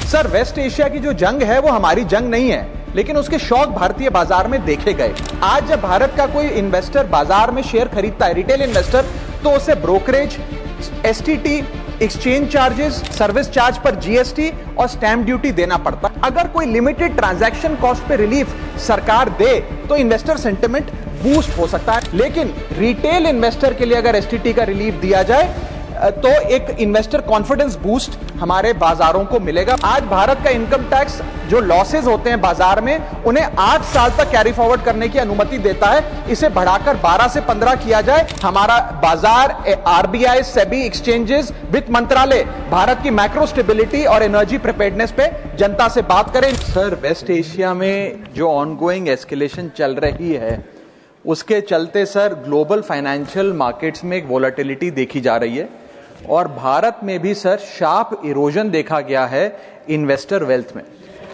Sir, waste Asia की जो जंग है वो हमारी जंग नहीं है, लेकिन उसके शौक भारतीय बाजार में देखे गए। आज जब भारत का कोई इन्वेस्टर बाजार में शेयर खरीदता है, रिटेल इन्वेस्टर, तो उसे brokerage, STT, exchange charges, service charge पर जीएसटी और स्टैंप ड्यूटी देना पड़ता। अगर कोई लिमिटेड ट्रांजैक्शन कॉस्ट पे रिलीफ सरकार दे तो इन्वेस्टर सेंटिमेंट बूस्ट हो सकता है, लेकिन रिटेल इन्वेस्टर के लिए अगर एसटीटी का रिलीफ दिया जाए तो एक इन्वेस्टर कॉन्फिडेंस बूस्ट हमारे बाजारों को मिलेगा। आज भारत का इनकम टैक्स जो लॉसेज होते हैं बाजार में, उन्हें 8 साल तक कैरी फॉरवर्ड करने की अनुमति देता है। इसे बढ़ाकर 12 से 15 किया जाए। हमारा बाजार, आरबीआई, सेबी, एक्सचेंजेस, वित्त मंत्रालय भारत की मैक्रो स्टेबिलिटी और एनर्जी प्रिपेयर्डनेस पे जनता से बात करें। सर, वेस्ट एशिया में जो ऑनगोइंग एस्केलेशन चल रही है, उसके चलते सर ग्लोबल फाइनेंशियल मार्केट्स में एक वोलेटिलिटी देखी जा रही है और भारत में भी सर शार्प इरोजन देखा गया है इन्वेस्टर वेल्थ में।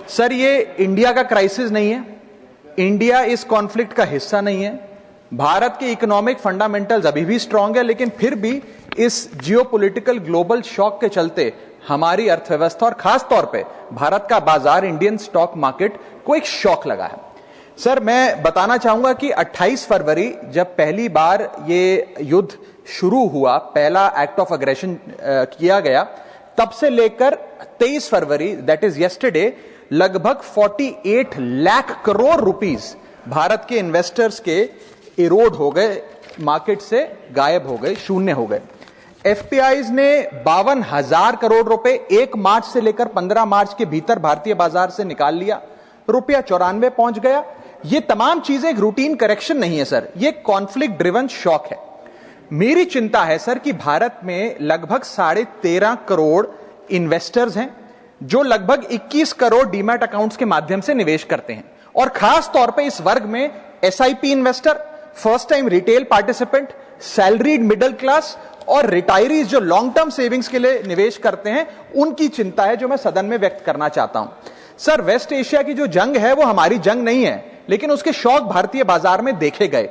सर, ये इंडिया का क्राइसिस नहीं है, इंडिया इस कॉन्फ्लिक्ट का हिस्सा नहीं है। भारत के इकोनॉमिक फंडामेंटल्स अभी भी स्ट्रांग है, लेकिन फिर भी इस जियोपॉलिटिकल ग्लोबल शॉक के चलते हमारी अर्थव्यवस्था और खास तौर पे भारत का बाजार, इंडियन स्टॉक मार्केट को एक शॉक लगा है। सर, मैं बताना चाहूंगा कि 28 फरवरी जब पहली बार ये युद्ध शुरू हुआ, पहला एक्ट ऑफ अग्रेशन किया गया, तब से लेकर 23 फरवरी, दैट इज यस्टरडे, लगभग 48 लाख करोड़ रुपीस भारत के इन्वेस्टर्स के इरोड हो गए, मार्केट से गायब हो गए, शून्य हो गए। एफपीआईज ने 52,000 करोड़ रुपए 1 मार्च से लेकर 15 मार्च के भीतर भारतीय बाजार से निकाल लिया, रुपया 94 पहुंच गया। ये तमाम चीजें एक रूटीन करेक्शन नहीं है सर, ये कॉन्फ्लिक्ट ड्रिवन शॉक है। मेरी चिंता है सर कि भारत में लगभग 13.5 करोड़ इन्वेस्टर्स हैं जो लगभग 21 करोड़ डीमैट अकाउंट्स के माध्यम से निवेश करते हैं, और खास तौर पे इस वर्ग में SIP investor, first time retail participant, salaried middle class और रिटायरीज जो लॉन्ग टर्म सेविंग्स के लिए निवेश करते हैं, उनकी चिंता है जो मैं सदन में व्यक्त करना चाहता हूं। सर, वेस्ट एशिया की जो जंग है वो हमारी जंग नहीं है, लेकिन उसके शौक भारतीय बाजार में देखे गए।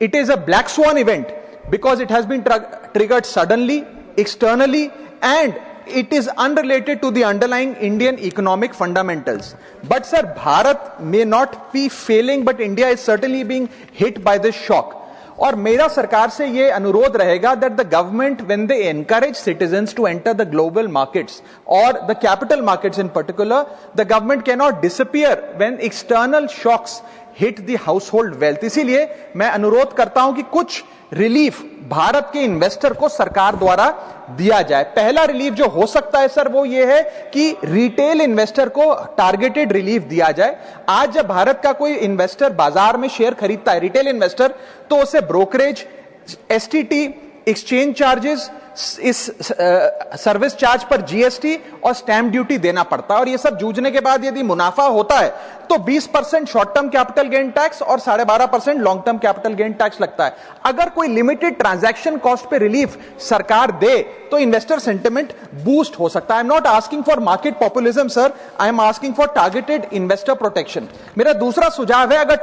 It is a black swan event because it has been triggered suddenly, externally, and it is unrelated to the underlying Indian economic fundamentals. But sir, Bharat may not be failing, but India is certainly being hit by this shock. और मेरा सरकार से ये अनुरोध रहेगा that the government, when they encourage citizens to enter the global markets or the capital markets in particular, the government cannot disappear when external shocks hit the household wealth. इसीलिए मैं अनुरोध करता हूं कि कुछ रिलीफ भारत के इन्वेस्टर को सरकार द्वारा दिया जाए। पहला रिलीफ जो हो सकता है सर वो ये है कि रिटेल इन्वेस्टर को टारगेटेड रिलीफ दिया जाए। आज जब भारत का कोई इन्वेस्टर बाजार में शेयर खरीदता है, रिटेल इन्वेस्टर, तो उसे ब्रोकरेज, एसटीटी, एक्सचेंज चार्जेस, इस सर्विस चार्ज पर जीएसटी और स्टैंप ड्यूटी देना पड़ता है, और ये सब जूझने के बाद यदि मुनाफा होता है तो 20% short term capital gain tax और 12.5% long term capital gain tax लगता है। अगर कोई लिमिटेड ट्रांजैक्शन कॉस्ट पे रिलीफ सरकार दे तो इन्वेस्टर सेंटिमेंट बूस्ट हो सकता है। I am not asking for market populism sir, I am asking for targeted investor protection. मेरा दूसरा सुझाव है, अगर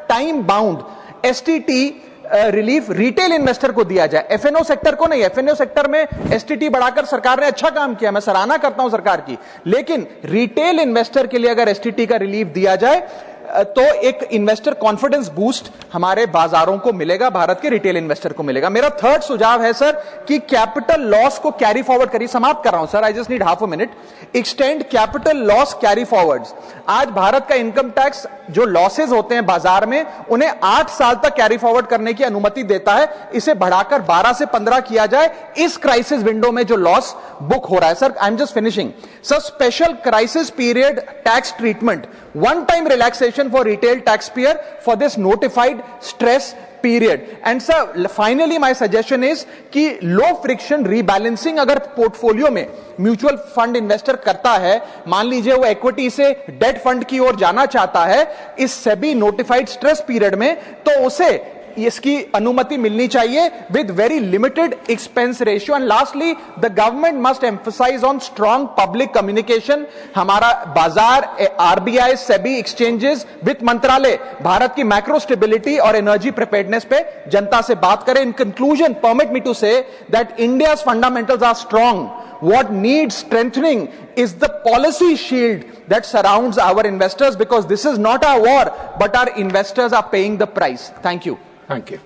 time bound STT relief retail investor को दिया जाए, एफएनओ सेक्टर को नहीं। एफएनओ सेक्टर में एसटीटी बढ़ाकर सरकार ने अच्छा काम किया, मैं सराहना करता हूं सरकार की, लेकिन रिटेल इन्वेस्टर के लिए अगर एसटीटी का रिलीफ दिया जाए तो एक इन्वेस्टर कॉन्फिडेंस बूस्ट हमारे बाजारों को मिलेगा, भारत के रिटेल इन्वेस्टर को मिलेगा। मेरा थर्ड सुझाव है सर कि कैपिटल लॉस को कैरी फॉरवर्ड करिए। समाप्त कर रहा हूं sir, I just need half a minute. Extend capital loss carry forwards. आज भारत का इनकम टैक्स जो लॉसेज होते हैं बाजार में, उन्हें 8 साल तक कैरी फॉरवर्ड करने की अनुमति देता है। इसे बढ़ाकर 12 से 15 किया जाए इस क्राइसिस विंडो में जो लॉस बुक हो रहा है। Sir, I am just finishing. Sir, special crisis period tax treatment, one time relaxation for retail taxpayer for this notified stress period. And sir, finally my suggestion is कि low friction rebalancing अगर portfolio में mutual fund investor करता है, मान लीजिए वो equity से date fund की ओर जाना चाहता है इस सेबी नोटिफाइड स्ट्रेस पीरियड में, तो उसे इसकी अनुमति मिलनी चाहिए with very limited expense ratio. And lastly, the government must emphasise on strong public communication. हमारा बाजार, आरबीआई, सेबी, एक्सचेंजेस, वित्त मंत्रालय भारत की मैक्रो स्टेबिलिटी और एनर्जी प्रिपेयर्डनेस पे जनता से बात करें। In conclusion, permit me to say that India's fundamentals are strong. What needs strengthening is the policy shield that surrounds our investors, because this is not our war, but our investors are paying the price. Thank you. Thank you.